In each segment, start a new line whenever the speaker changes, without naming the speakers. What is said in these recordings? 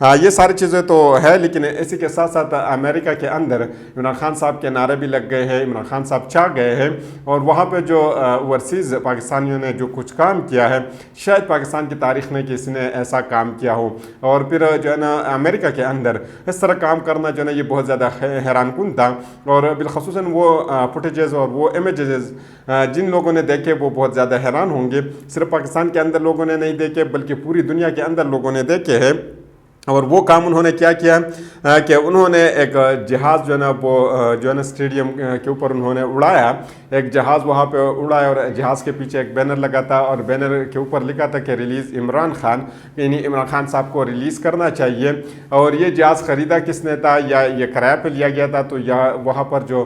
یہ ساری چیزیں تو ہے، لیکن اسی کے ساتھ ساتھ امریکہ کے اندر عمران خان صاحب کے نعرے بھی لگ گئے ہیں، عمران خان صاحب چاہ گئے ہیں، اور وہاں پہ جو اوورسیز پاکستانیوں نے جو کچھ کام کیا ہے، شاید پاکستان کی تاریخ میں کسی نے ایسا کام کیا ہو، اور پھر جو ہے نا امریکہ کے اندر اس طرح کام کرنا جو ہے نا یہ بہت زیادہ حیران کن تھا، اور بالخصوصاً وہ فوٹیجز اور وہ امیجز جن لوگوں نے دیکھے وہ بہت زیادہ حیران ہوں گے۔ صرف پاکستان کے اندر لوگوں نے نہیں دیکھے بلکہ پوری دنیا کے اندر لوگوں نے دیکھے ہیں۔ اور وہ کام انہوں نے کیا کیا کہ انہوں نے ایک جہاز جو ہے نا وہ جو ہے نا اسٹیڈیم کے اوپر انہوں نے اڑایا، ایک جہاز وہاں پہ اڑایا، اور جہاز کے پیچھے ایک بینر لگا تھا، اور بینر کے اوپر لکھا تھا کہ ریلیز عمران خان، یعنی عمران خان صاحب کو ریلیز کرنا چاہیے۔ اور یہ جہاز خریدا کس نے تھا یا یہ کرایہ پہ لیا گیا تھا؟ تو وہاں پر جو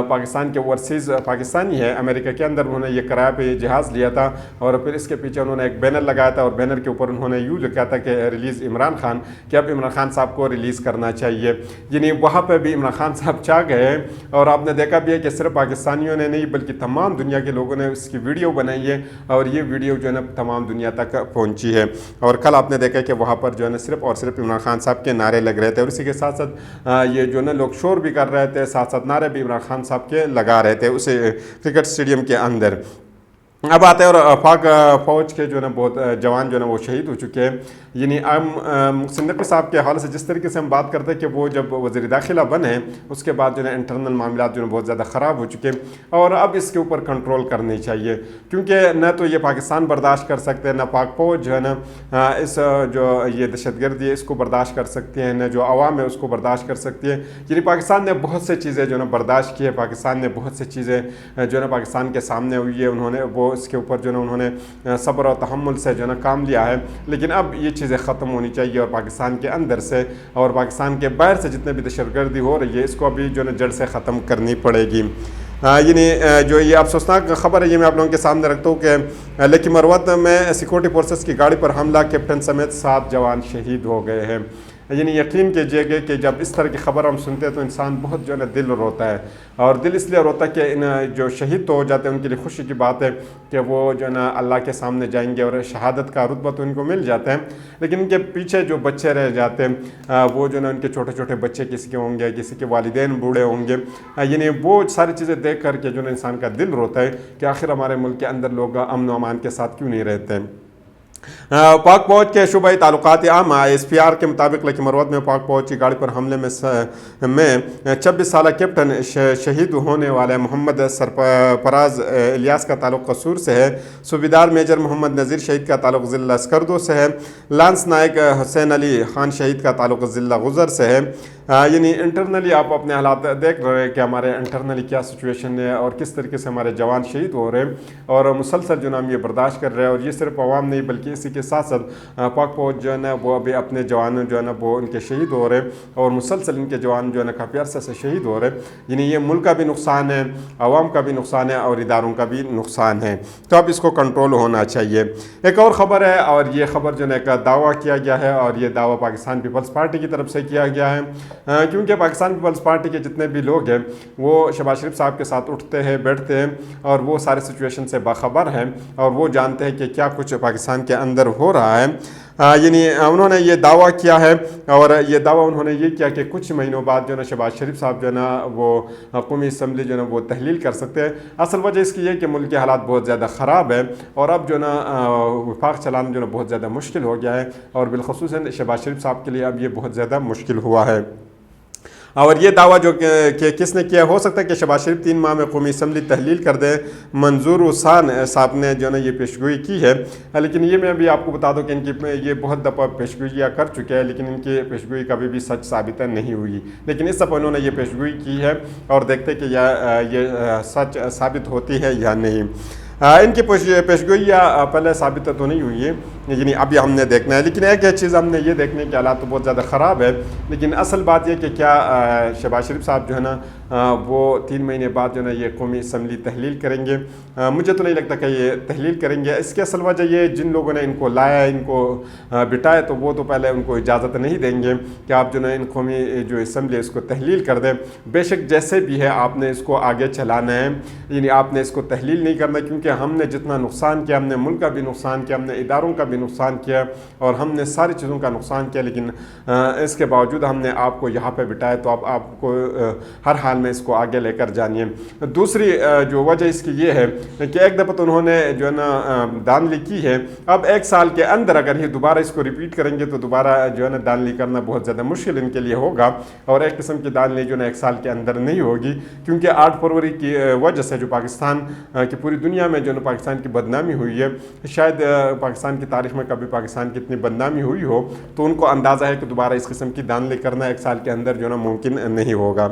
پاکستان کے اوورسیز پاکستانی ہے امریکہ کے اندر، انہوں نے یہ کرایہ پہ یہ جہاز لیا تھا، اور پھر اس کے پیچھے انہوں نے ایک بینر لگایا تھا، اور بینر کے اوپر انہوں نے یوں لکھا تھا کہ ریلیز عمران خان، کہ اب عمران خان صاحب کو ریلیز کرنا چاہیے۔ یعنی وہاں پہ بھی عمران خان صاحب چاہ گئے ہیں، اور آپ نے دیکھا بھی ہے کہ صرف پاکستانیوں نے نہیں بلکہ تمام دنیا کے لوگوں نے اس کی ویڈیو بنائی ہے، اور یہ ویڈیو جو ہے نا تمام دنیا تک پہنچی ہے۔ اور کل آپ نے دیکھا کہ وہاں پر جو ہے نا صرف اور صرف عمران خان صاحب کے نعرے لگ رہے تھے، اور اسی کے ساتھ ساتھ یہ جو ہے نا لوگ شور بھی کر رہے تھے، ساتھ ساتھ نعرے بھی عمران خان صاحب کے لگا رہے تھے اسے کرکٹ اسٹیڈیم کے اندر۔ اب آتے ہیں، اور پاک فوج کے جو ہے نا بہت جوان جو ہے نا وہ شہید ہو چکے ہیں۔ یعنی محسن نقوی صاحب کے حوالے سے جس طریقے سے ہم بات کرتے ہیں کہ وہ جب وزیر داخلہ بنے اس کے بعد جو ہے انٹرنل معاملات جو ہے بہت زیادہ خراب ہو چکے ہیں، اور اب اس کے اوپر کنٹرول کرنی چاہیے، کیونکہ نہ تو یہ پاکستان برداشت کر سکتے ہیں، نہ پاک فوج جو ہے نا اس جو یہ دہشت گردی ہے اس کو برداشت کر سکتے ہیں، نہ جو عوام ہے اس کو برداشت کر سکتی ہے۔ یعنی پاکستان نے بہت سے چیزیں جو ہے نا برداشت کی ہے، پاکستان نے بہت سے چیزیں جو ہے نا پاکستان کے سامنے ہوئی ہے، انہوں نے وہ اس کے اوپر جو ہے نا انہوں نے صبر و تحمل سے جو ہے نا کام لیا ہے، لیکن اب یہ چیزیں ختم ہونی چاہیے، اور پاکستان کے اندر سے اور پاکستان کے باہر سے جتنے بھی دہشت گردی ہو رہی ہے اس کو ابھی جو ہے نا جڑ سے ختم کرنی پڑے گی۔ یعنی جو یہ افسوسناک خبر ہے یہ میں آپ لوگوں کے سامنے رکھتا ہوں کہ لیکن مروت میں سیکورٹی فورسز کی گاڑی پر حملہ، کیپٹن سمیت 7 جوان شہید ہو گئے ہیں۔ یعنی یقین کیجئے گا کہ جب اس طرح کی خبر ہم سنتے ہیں تو انسان بہت جو ہے نا دل روتا ہے، اور دل اس لیے روتا ہے کہ ان جو شہید تو ہو جاتے ہیں ان کے لیے خوشی کی بات ہے کہ وہ جو ہے نا اللہ کے سامنے جائیں گے اور شہادت کا رتبہ تو ان کو مل جاتا ہے، لیکن ان کے پیچھے جو بچے رہ جاتے ہیں وہ جو ہے نا ان کے چھوٹے چھوٹے بچے کسی کے ہوں گے، کسی کے والدین بوڑھے ہوں گے، یعنی وہ ساری چیزیں دیکھ کر کے جو ہے نا انسان کا دل روتا ہے کہ آخر ہمارے ملک کے اندر لوگ امن و امان کے ساتھ کیوں نہیں رہتے۔ پاک فوج کے شعبۂ تعلقات عامہ SPR کے مطابق لکی مروت میں پاک فوج کی گاڑی پر حملے میں 26 سالہ کیپٹن شہید ہونے والے محمد سرفراز الیاس کا تعلق قصور سے ہے، صوبیدار میجر محمد نذیر شہید کا تعلق ضلع اسکردو سے ہے، لانس نائک حسین علی خان شہید کا تعلق ضلع غزر سے ہے۔ یعنی انٹرنلی آپ اپنے حالات دیکھ رہے ہیں کہ ہمارے انٹرنلی کیا سچویشن ہے اور کس طریقے سے ہمارے جوان شہید ہو رہے ہیں، اور مسلسل جو ہے ہم یہ برداشت کر رہے ہیں، اور یہ صرف عوام نہیں بلکہ اسی کے ساتھ ساتھ پاک فوج جو ہے نا وہ ابھی اپنے جوان جو ہے نا وہ ان کے شہید ہو رہے ہیں، اور مسلسل ان کے جوان جو ہے نا کافی عرصے سے شہید ہو رہے ہیں۔ یعنی یہ ملک کا بھی نقصان ہے، عوام کا بھی نقصان ہے، اور اداروں کا بھی نقصان ہے، تو اب اس کو کنٹرول ہونا چاہیے۔ ایک اور خبر ہے، اور یہ خبر جو ہے ایک دعویٰ کیا گیا ہے، اور یہ دعویٰ پاکستان پیپلز پارٹی کی طرف سے کیا گیا ہے، کیونکہ پاکستان پیپلز پارٹی کے جتنے بھی لوگ ہیں وہ شہباز شریف صاحب کے ساتھ اٹھتے ہیں بیٹھتے ہیں، اور وہ سارے سچویشن سے باخبر ہیں، اور وہ جانتے ہیں کہ کیا کچھ پاکستان کے اندر ہو رہا ہے۔ یعنی انہوں نے یہ دعویٰ کیا ہے، اور یہ دعویٰ انہوں نے یہ کیا کہ کچھ مہینوں بعد جو ہے نا شہباز شریف صاحب جو ہے نا وہ قومی اسمبلی جو ہے نا وہ تحلیل کر سکتے ہیں۔ اصل وجہ اس کی یہ کہ ملک کے حالات بہت زیادہ خراب ہے، اور اب جو ہے نا وفاق چلانا جو ہے نا بہت زیادہ مشکل ہو گیا ہے، اور بالخصوصاً شہباز شریف صاحب کے لیے اب یہ بہت زیادہ مشکل ہوا ہے۔ اور یہ دعویٰ جو کہ کس نے کیا، ہو سکتا ہے کہ شہباز شریف 3 ماہ میں قومی اسمبلی تحلیل کر دیں، منظور حسین صاحب نے جو ہے نا یہ پیشگوئی کی ہے، لیکن یہ میں بھی آپ کو بتا دوں کہ ان کی یہ بہت دفعہ پیشگوئیاں کر چکے ہیں، لیکن ان کی پیشگوئی کبھی بھی سچ ثابت نہیں ہوئی، لیکن اس دفعہ انہوں نے یہ پیشگوئی کی ہے، اور دیکھتے کہ یہ سچ ثابت ہوتی ہے یا نہیں۔ ان کی پیشگوئیاں پہلے ثابت تو نہیں ہوئی ہے، یعنی ابھی ہم نے دیکھنا ہے، لیکن ایک چیز ہم نے یہ دیکھنے کے حالات تو بہت زیادہ خراب ہے، لیکن اصل بات یہ کہ کیا شہباز شریف صاحب جو ہے نا وہ 3 مہینے بعد جو ہے نا یہ قومی اسمبلی تحلیل کریں گے؟ مجھے تو نہیں لگتا کہ یہ تحلیل کریں گے۔ اس کی اصل وجہ یہ جن لوگوں نے ان کو لایا ہے، ان کو بٹھایا، تو وہ تو پہلے ان کو اجازت نہیں دیں گے کہ آپ جو ہے ان قومی جو اسمبلی اس کو تحلیل کر دیں۔ بے شک جیسے بھی ہے آپ نے اس کو آگے چلانا ہے، یعنی آپ نے اس کو تحلیل نہیں کرنا، کیونکہ ہم نے جتنا نقصان کیا، ہم نے ملک کا بھی نقصان کیا، ہم نے اداروں کا بھی بھی نقصان کیا اور ہم نے ساری چیزوں کا نقصان کیا، لیکن اس کے باوجود ہم نے آپ کو یہاں پہ بٹھایا، تو اب آپ کو ہر حال میں اس کو آگے لے کر جانی ہے۔ دوسری جو وجہ اس کی یہ ہے کہ ایک دفعہ تو انہوں نے جو ہے نا دھاندلی کی ہے، اب 1 سال کے اندر اگر یہ دوبارہ اس کو ریپیٹ کریں گے تو دوبارہ جو ہے نا دھاندلی کرنا بہت زیادہ مشکل ان کے لیے ہوگا، اور ایک قسم کی دھاندلی جو ہے نا 1 سال کے اندر نہیں ہوگی، کیونکہ 8 فروری کی وجہ سے جو پاکستان کی پوری دنیا میں جو ہے نا پاکستان کی بدنامی ہوئی ہے، شاید پاکستان کی تاریخ میں کبھی پاکستان کی اتنی بدنامی ہوئی ہو، تو ان کو اندازہ ہے کہ دوبارہ اس قسم کی دھاندلی کرنا 1 سال کے اندر جو ہے نا ممکن نہیں ہوگا۔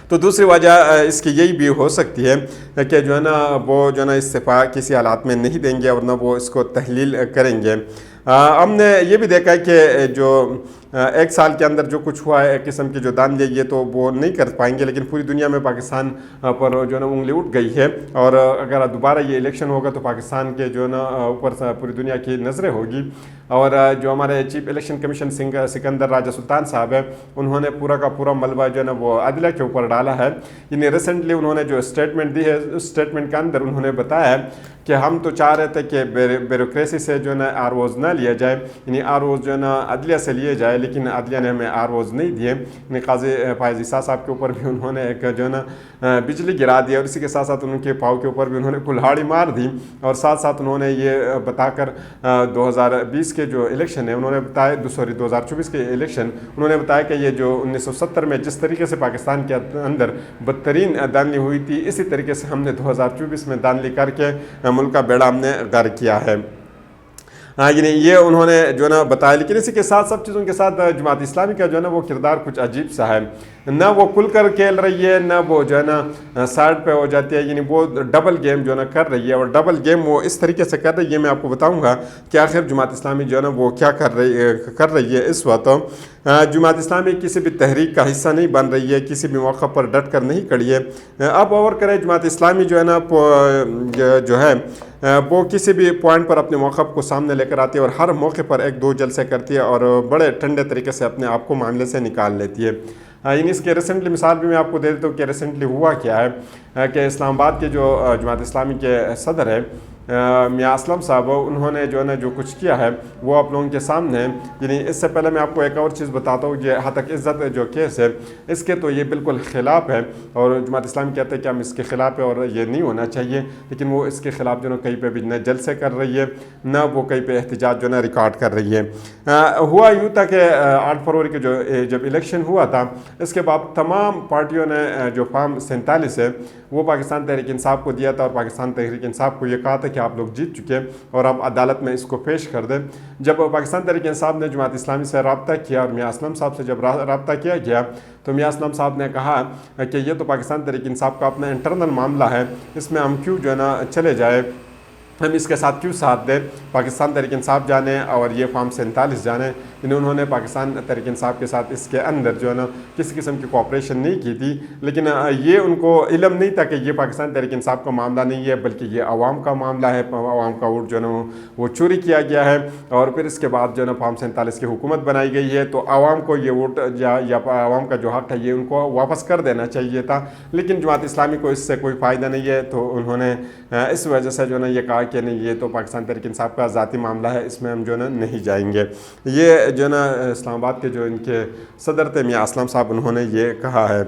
تو دوسری وجہ اس کی یہی بھی ہو سکتی ہے کہ جو ہے نا وہ جو ہے نا استعفیٰ کسی حالات میں نہیں دیں گے اور نہ وہ اس کو تحلیل کریں گے۔ ہم نے یہ بھی دیکھا ہے کہ جو 1 سال کے اندر جو کچھ ہوا ہے، ایک قسم کی جو دھاندلی یہ تو وہ نہیں کر پائیں گے، لیکن پوری دنیا میں پاکستان پر جو ہے نا انگلی اٹھ گئی ہے، اور اگر دوبارہ یہ الیکشن ہوگا تو پاکستان کے جو ہے نا اوپر سے پوری دنیا کی نظریں ہوگی، اور جو ہمارے چیف الیکشن کمیشن سکندر راجہ سلطان صاحب ہے، انہوں نے پورا کا پورا ملبہ جو ہے نا وہ عدلیہ کے اوپر ڈالا ہے۔ یعنی ریسنٹلی انہوں نے جو اسٹیٹمنٹ دی ہے، اس اسٹیٹمنٹ کے اندر انہوں نے بتایا ہے کہ ہم تو چاہ رہے تھے کہ بیوروکریسی سے جو ہے نا آر اوز نہ لیا جائے، یعنی آر اوز جو ہے نا عدلیہ سے لیے جائے، لیکن عدلیہ نے ہمیں آر اوز نہیں دیے۔ یعنی قاضی فائز عیسیٰ صاحب کے اوپر بھی انہوں نے ایک جو ہے نا بجلی گرا دی، اور اسی کے ساتھ ساتھ ان کے پاؤں کے اوپر بھی انہوں نے کلہاڑی مار دی، اور ساتھ ساتھ انہوں نے یہ بتا کر 2020 کے جو الیکشن ہے انہوں نے بتایا 2024 کے الیکشن انہوں نے بتایا کہ یہ جو 1970 میں جس طریقے سے پاکستان کے اندر بدترین دھاندلی ہوئی تھی، اسی طریقے سے ہم نے 2024 میں دھاندلی کر کے ملک کا بیڑا ہم نے غرق کیا ہے۔ یعنی یہ انہوں نے جو ہے نا بتایا، لیکن اسی کے ساتھ سب چیزوں کے ساتھ جماعت اسلامی کا جو ہے نا وہ کردار کچھ عجیب سا ہے، نہ وہ کھل کر کھیل رہی ہے، نہ وہ جو ہے نا سائڈ پہ ہو جاتی ہے، یعنی وہ ڈبل گیم جو ہے نا کر رہی ہے، اور ڈبل گیم وہ اس طریقے سے کر رہی ہے، میں آپ کو بتاؤں گا کہ آخر جماعت اسلامی جو ہے نا وہ کیا کر رہی ہے اس وقت۔ جماعت اسلامی کسی بھی تحریک کا حصہ نہیں بن رہی ہے، کسی بھی موقع پر ڈٹ کر نہیں کھڑی ہے۔ اب اور کرے جماعت اسلامی جو ہے نا جو ہے وہ کسی بھی پوائنٹ پر اپنے موقف کو سامنے لے کر آتی ہے، اور ہر موقع پر 1-2 جلسے کرتی ہے، اور بڑے ٹھنڈے طریقے سے اپنے آپ کو معاملے سے نکال لیتی ہے۔ یعنی اس کے ریسنٹلی مثال بھی میں آپ کو دے دیتا ہوں کہ ریسنٹلی ہوا کیا ہے کہ اسلام آباد کے جو جماعت اسلامی کے صدر ہے میاں اسلم صاحب، انہوں نے جو ہے نا جو کچھ کیا ہے وہ آپ لوگوں کے سامنے ہے۔ یعنی اس سے پہلے میں آپ کو ایک اور چیز بتاتا ہوں، یہ ہتک عزت جو کیس ہے اس کے تو یہ بالکل خلاف ہے، اور جماعت اسلامی کہتے ہیں کہ ہم اس کے خلاف ہے اور یہ نہیں ہونا چاہیے، لیکن وہ اس کے خلاف جو ہے نا کہیں پہ بھی نہ جلسے کر رہی ہے، نہ وہ کہیں پہ احتجاج جو ہے نا ریکارڈ کر رہی ہے۔ ہوا یوں تھا کہ 8 فروری کے جب الیکشن ہوا تھا، اس کے بعد تمام پارٹیوں نے جو فارم 47 ہے وہ پاکستان تحریک انصاف کو دیا تھا، اور پاکستان تحریک انصاف کو یہ کہا تھا کہ آپ لوگ جیت چکے اور آپ عدالت میں اس کو پیش کر دیں۔ جب پاکستان تحریک انصاف نے جماعت اسلامی سے رابطہ کیا اور میاں اسلم صاحب سے جب رابطہ کیا گیا تو میاں اسلم صاحب نے کہا کہ یہ تو پاکستان تحریک انصاف کا اپنا انٹرنل معاملہ ہے، اس میں ہم کیوں جو ہے نا چلے جائے، ہم اس کے ساتھ کیوں ساتھ دیں، پاکستان تحریک انصاف جانے اور یہ فارم 47 جانے۔ انہوں نے پاکستان تحریک انصاف کے ساتھ اس کے اندر جو ہے نا کسی قسم کی کوآپریشن نہیں کی تھی، لیکن یہ ان کو علم نہیں تھا کہ یہ پاکستان تحریک انصاف کا معاملہ نہیں ہے، بلکہ یہ عوام کا معاملہ ہے، عوام کا ووٹ جو ہے نا وہ چوری کیا گیا ہے، اور پھر اس کے بعد جو ہے نا فارم 47 کی حکومت بنائی گئی ہے، تو عوام کو یہ ووٹ یا عوام کا جو حق ہے یہ ان کو واپس کر دینا چاہیے تھا، لیکن جماعت اسلامی کو اس سے کوئی فائدہ نہیں ہے، تو انہوں نے اس وجہ سے جو ہے نا یہ کہا کہ نہیں، یہ تو پاکستان تحریک انصاف کا ذاتی معاملہ ہے، اس میں ہم جو ہے نا نہیں جائیں گے۔ یہ جو ہے نا اسلام آباد کے جو ان کے صدر تھے میاں اسلم صاحب، انہوں نے یہ کہا ہے۔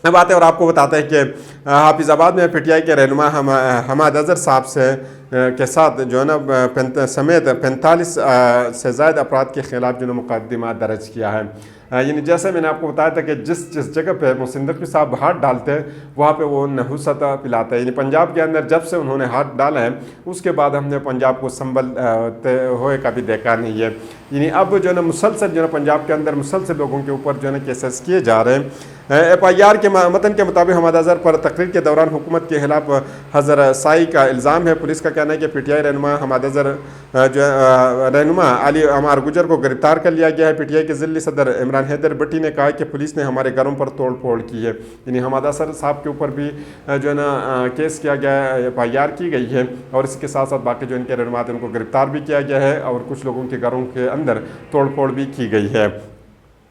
اب آتے اور آپ کو بتاتا ہے کہ حافظ آباد میں پی ٹی آئی کے رہنما حماد اظہر صاحب کے ساتھ جو ہے نا سمیت 45 سے زائد افراد کے خلاف جو ہے مقدمہ درج کیا ہے۔ یعنی جیسے میں نے آپ کو بتایا تھا کہ جس جگہ پہ محسن نقوی صاحب ہاتھ ڈالتے ہیں وہاں پہ وہ نحوست پلاتے ہیں، یعنی پنجاب کے اندر جب سے انہوں نے ہاتھ ڈالا ہے اس کے بعد ہم نے پنجاب کو سنبھلتے ہوئے کبھی دیکھا نہیں ہے۔ یعنی اب جو ہے نا مسلسل جو ہے نا پنجاب کے اندر مسلسل لوگوں کے اوپر جو ہے نا کیسز کیے جا رہے ہیں۔ ایف آئی آر کے متن کے مطابق حماد اظہر پر تقریر کے دوران حکومت کے خلاف حضر سائی کا الزام ہے۔ پولیس کا کہنا ہے کہ پی ٹی آئی رہنما حماد اظہر جو رہنما علی عمار گجر کو گرفتار کر لیا گیا ہے۔ پی ٹی آئی کے ضلعی صدر عمران حیدر بٹی نے کہا کہ پولیس نے ہمارے گھروں پر توڑ پھوڑ کی ہے، یعنی حماد اظہر صاحب کے اوپر بھی جو ہے نا کیس کیا گیا ہے، ایف آئی آر کی گئی ہے، اور اس کے ساتھ ساتھ باقی جو ان کے رہنما تھے ان کو گرفتار بھی کیا گیا ہے، اور کچھ لوگوں کے گھروں کے اندر توڑ پھوڑ بھی کی گئی ہے۔